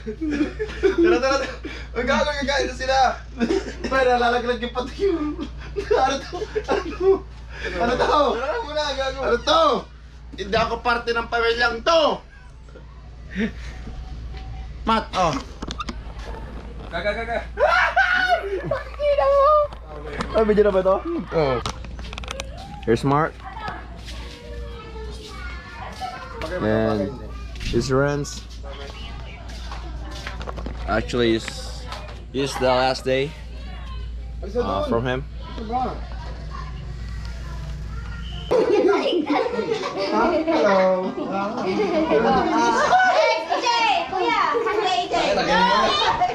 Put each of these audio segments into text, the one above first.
Tara. Ang gagawin kakain na sila. Pero lalaglag yung pati yung... Ano to? Ano to? Ano to? Hindi ako parte ng pamilyang to. Mat, oh. Gaga. Pakita mo. Ay, medyo na ba ito? Oo. Here's Mark. And his friends. Actually, it's the last day from him. Hello.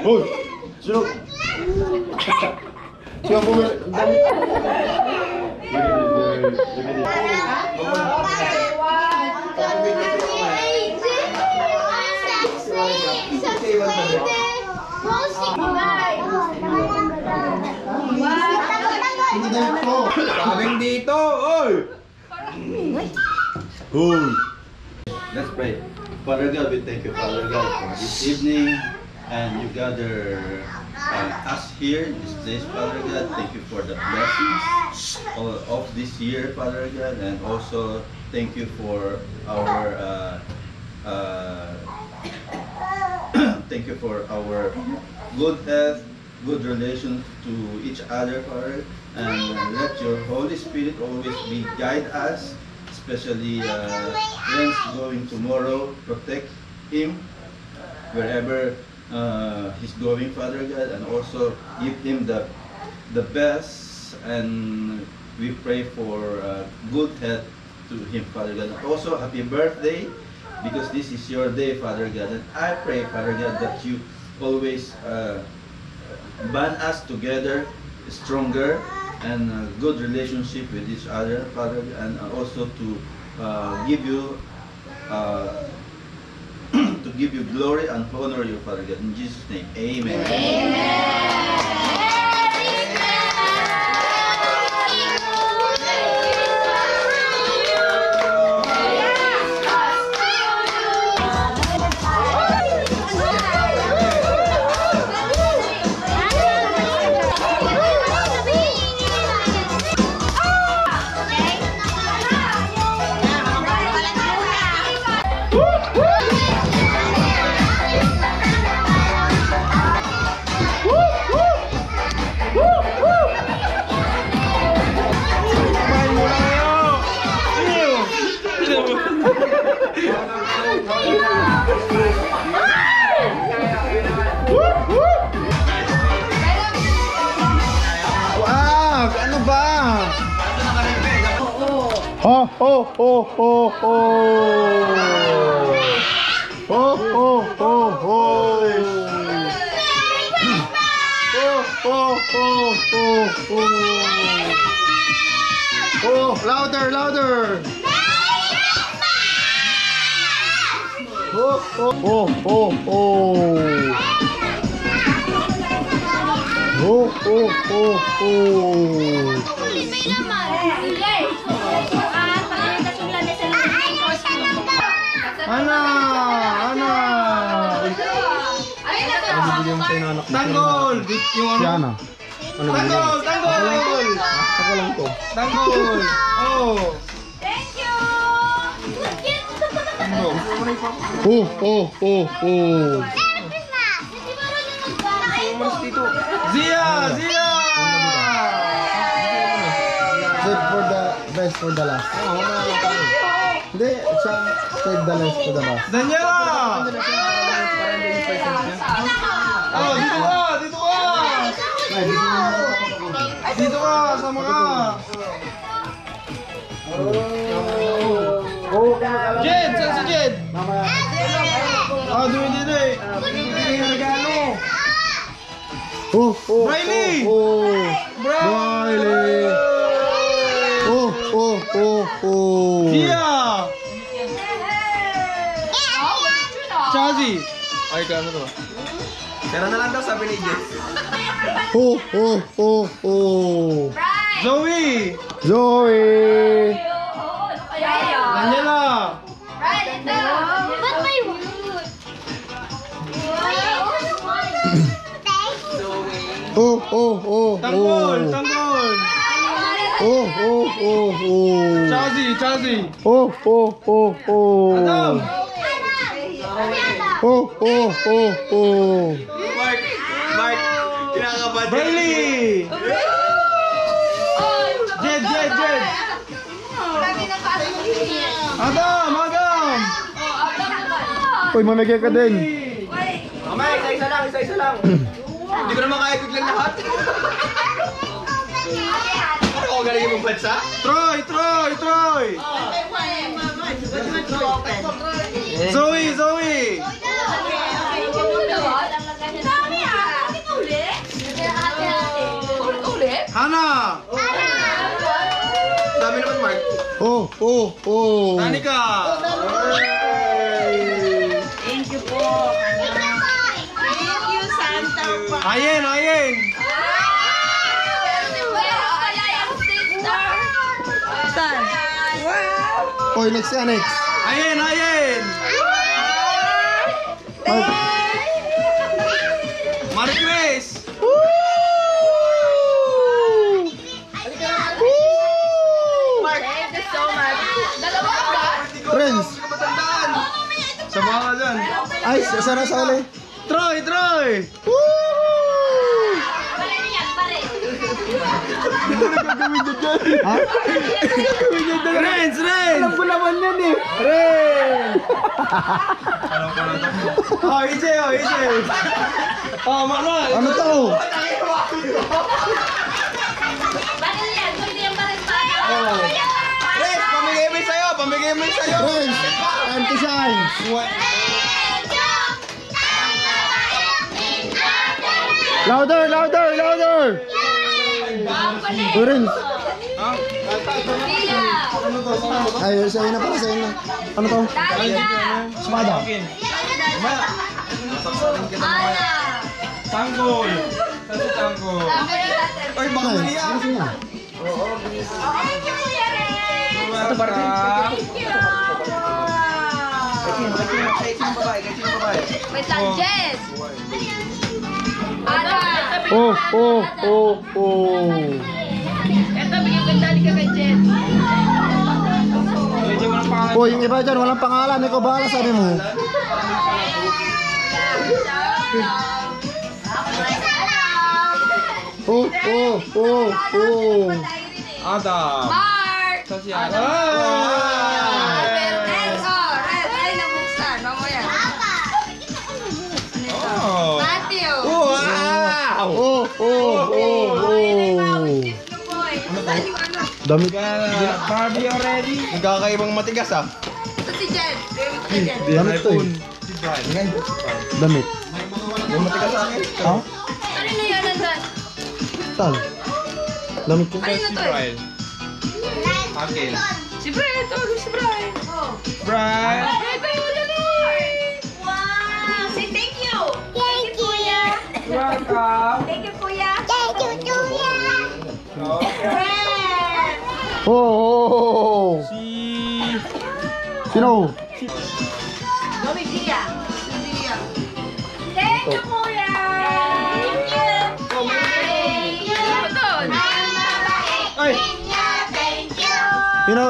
Uy! Sino? Sino po? Kaming dito! Oy! Hoy! Let's pray. Father God, we thank you, Father God, for this evening, and you gather us here in this place, Father God. Thank you for the blessings of this year, Father God, and also thank you for our thank you for our good health, good relation to each other, Father, and let your Holy Spirit always be guide us. Especially Ren's going tomorrow, protect him wherever he's going, Father God, and also give him the best, and we pray for good health to him, Father God. And also happy birthday, because this is your day, Father God, and I pray, Father God, that you always band us together stronger and a good relationship with each other, Father, and also to give you to give you glory and honor you, Father God. In Jesus' name, Amen. Amen. Ho ho ho ho ho. Ho ho ho ho. Ho ho ho ho. Oh, louder, louder. Ho ho ho ho ho. Ho ho ho ho. Ana! Tanggol! Yung ano? Si Ana. Tanggol! Tanggol! Ako lang to. Tanggol! Oh! Thank you! Oh! Zia! Zia! Save for the best for the last. Hindi, save the last for the last. Daniela! Oh, dito ka! Dito ka! Dito ka! Sama ka! Jed! Saan si Jed? Ah, dito eh! Regalo! Briley! Briley! Zia! Chazi! Ay, kano to? Kaya na lang daw sabi ni Jess. Zoe! Zoe! Daniela! Ba't may wood? Tanggol! Tanggol! Chazi! Adam! Mark, kinakabahan. Bailey! Jed! Adam! Uy, mamigay ka din. Mamaya, isa-isa lang. Hindi ko naman kaya biglang lahat. Ako galing mong bansa? Troy! Zoe! Hana! Dami naman, Mark. Tanika! Thank you po. Thank you, Santa Pa. Ayen! Saan? Wow! Uy, next. Ayen! Marie Grace! Thank you so much. Friends. Sama ka dyan. Ay, sana sa uli. Troy! Ha? Renz! Alam ko naman yan eh. EJ! Manuel! Ano to? Res, pamigay mo sa'yo. Friends, time to shine. Louder. Uy, Friends. Ay, sa'yo na pala, sa'yo na. Ano to? Espada. Tanggol! Oy, baka mali ah. Ano siya? Ito ba rin? Wait lang, Jess! Ada! Eto, bigyan ko dali ka kay Jess. Medyo mo ng pangalan. Oh, yung iba dyan, walang pangalan. Ikaw bahala, sabi mo. Adam! Mark! Saan si Adam? Red, ay nabuksan. Mamaya. Oh! Matthew! Wow! Damit. Barbie already? Nagkakaibang matigas ah. Ito si Jen. Si Jen. Damit to eh. Si Brian. Damit. Yung matigas sa akin. Ha? Ano na yan nandun? Tal. Damit ko. Ano na Si to eh? Brian. Akin. Si Brian. Tawag si Brian. Brian! Ay, kayo na wow! Say thank you! Thank you, Kuya! Welcome! Thank you, Kuya! Si... Sino? Mami, Dia! Dia! Thank you, Kuya! Thank you! Thank you! Doon! Ay! Sino?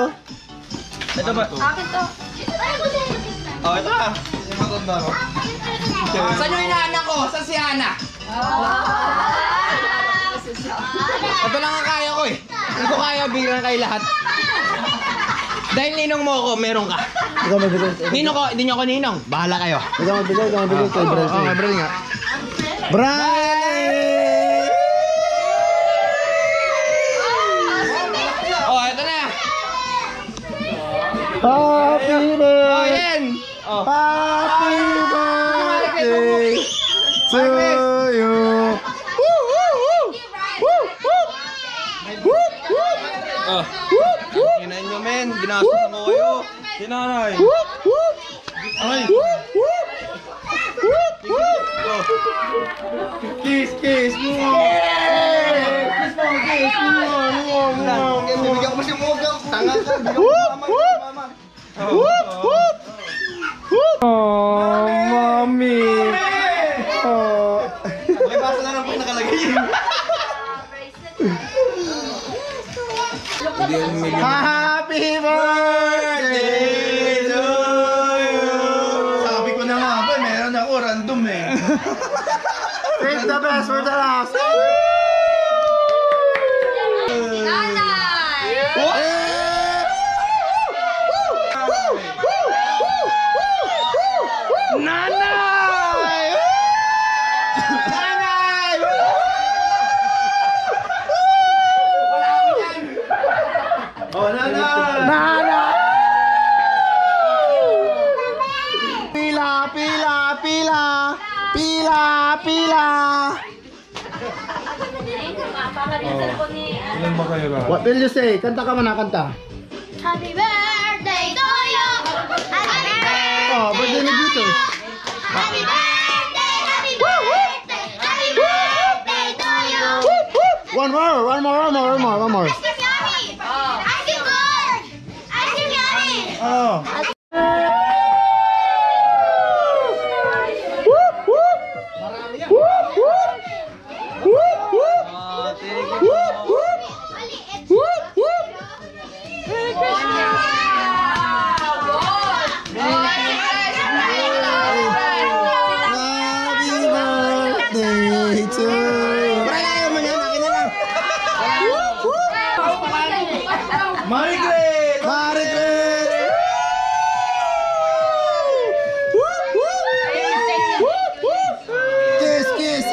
Ito ba? Akin to. Oh, ito na. Yung matanda ko. Saan yung inaanak ko? Saan si Hana? Ito lang ang kaya ko eh. Hindi ko kaya bigyan kay lahat. Dahil ninong mo ako, meron ka. Ikaw magbigay. Ninong ko, hindi nyo ako ninong. Bahala kayo. Ikaw magbigay kay Bryce. Okay, bro nga. Bryce! Oh, ito na. Happy Oh, birthday! yan. Oh. Happy birthday to you! Woo, woo, woo! Woo, woo! Woo, woo! Oh. Woo, woo! Tingnan nyo, men. Ginastos mo kayo. Si nanay. Woo, woo! Ay! Woo, woo! Woo, woo! Kiss, kiss! Kiss mo, kiss! Bibigyan ko pa si Mogang. Tanga ka. Bigyan ko Woo, mama. woo! Mama. Whoop, whoop! Whoop! Oh, mommy! Oh. Okay, basa na lang po nakalagay yun. Save the best for the last. Oh, nanay! Nana! Pila, pila, pila! Pila, pila! Ilan ba kayo ba? What will you say? Kanta ka man, kanta. Happy birthday to you. Happy birthday. Oh, birthday ni Jesus. Happy birthday. Happy birthday. Happy birthday to you. One more. Ice cream yummy. Ice cream good. Ice cream yummy. Oh. Mari Grace! Mari Grace! Kiss, kiss!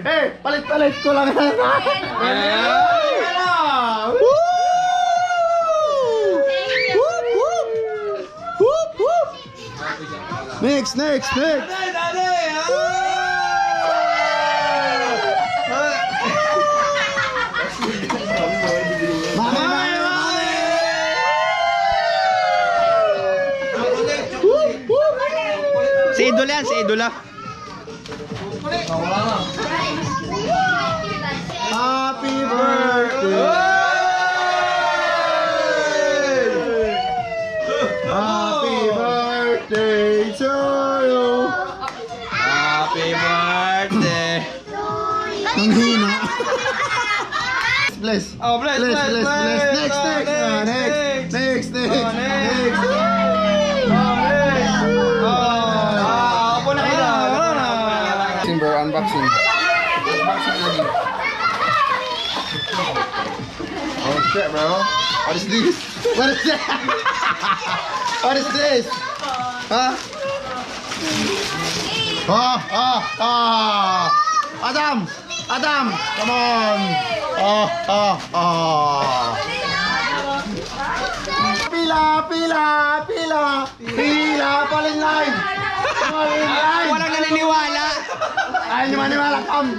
Hey! Palit-palit ko lang na. Next! Si Idol yan, si Idol. Happy birthday! Happy birthday to you! Happy birthday. Ang hina. Bless. Oh, bless. Next. Apo na kita. Timber unboxing. Oh shit, bro. What is this? What is that? What is this? Huh? Adam, come on. Pila, palin line. Walang naniniwala. Ay, hindi maniwala, come.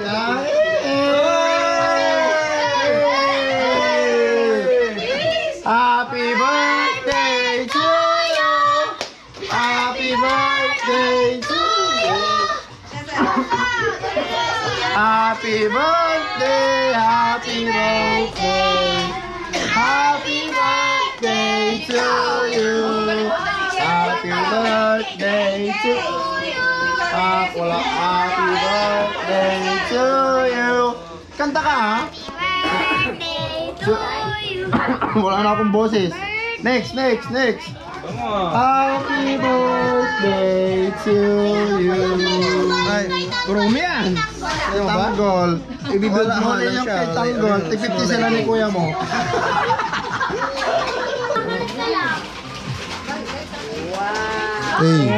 Happy birthday to you. Happy birthday to you. Happy birthday, happy birthday. Happy birthday to you. Happy birthday to you. Wala, happy birthday to you. Kanta ka, ha? Wala na akong boses. Next. Happy birthday to you. Ay, kurumi yan. Tanggol. Ibibig mo na yung kay Tanggol. Tig-50 sila ni kuya mo. Hey.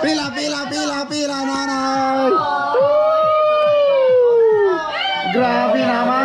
Pila, nanay! Grabe naman!